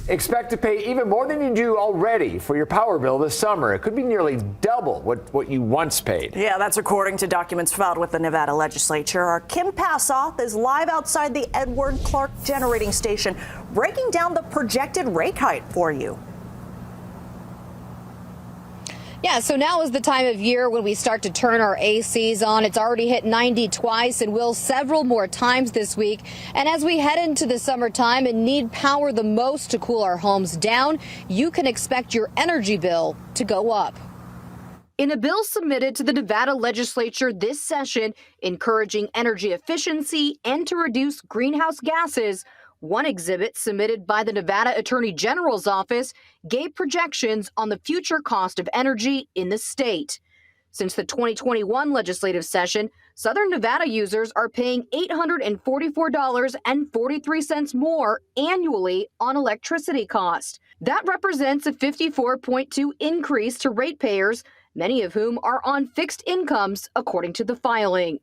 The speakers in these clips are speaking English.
Expect to pay even more than you do already for your power bill this summer. It could be nearly double what you once paid. Yeah, that's according to documents filed with the Nevada legislature. Our Kim Passoff is live outside the Edward Clark generating station, breaking down the projected rate hike for you. Yeah, so now is the time of year when we start to turn our ACs on. It's already hit 90 twice and will several more times this week. And as we head into the summertime and need power the most to cool our homes down, you can expect your energy bill to go up. In a bill submitted to the Nevada legislature this session, encouraging energy efficiency and to reduce greenhouse gases, one exhibit submitted by the Nevada Attorney General's office gave projections on the future cost of energy in the state. Since the 2021 legislative session, Southern Nevada users are paying $844.43 more annually on electricity cost. That represents a 54.2 increase to ratepayers, many of whom are on fixed incomes, according to the filing.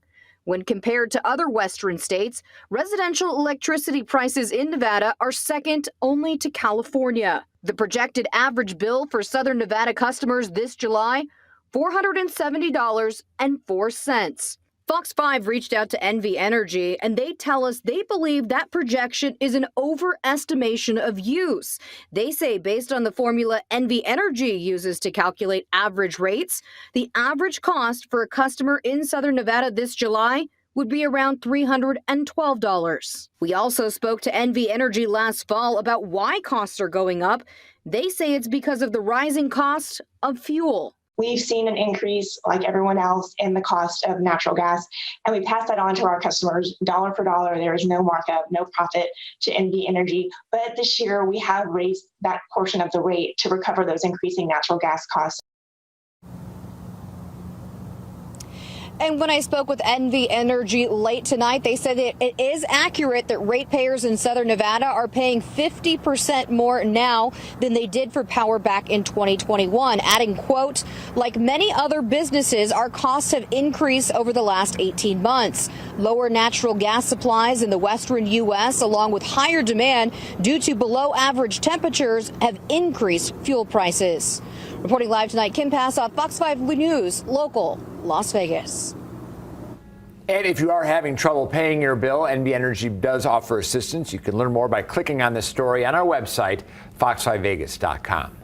When compared to other Western states, residential electricity prices in Nevada are second only to California. The projected average bill for Southern Nevada customers this July, $470.04. Fox 5 reached out to NV Energy, and they tell us they believe that projection is an overestimation of use. They say based on the formula NV Energy uses to calculate average rates, the average cost for a customer in Southern Nevada this July would be around $312. We also spoke to NV Energy last fall about why costs are going up. They say it's because of the rising cost of fuel. We've seen an increase, like everyone else, in the cost of natural gas, and we pass that on to our customers dollar for dollar. There is no markup, no profit to NV Energy. But this year, we have raised that portion of the rate to recover those increasing natural gas costs. And when I spoke with NV Energy late tonight, they said that it is accurate that ratepayers in Southern Nevada are paying 50% more now than they did for power back in 2021, adding, quote, like many other businesses, our costs have increased over the last 18 months. Lower natural gas supplies in the western U.S., along with higher demand due to below average temperatures, have increased fuel prices. Reporting live tonight, Kim Passoff, Fox 5 News, local, Las Vegas. And if you are having trouble paying your bill, NV Energy does offer assistance. You can learn more by clicking on this story on our website, fox5vegas.com.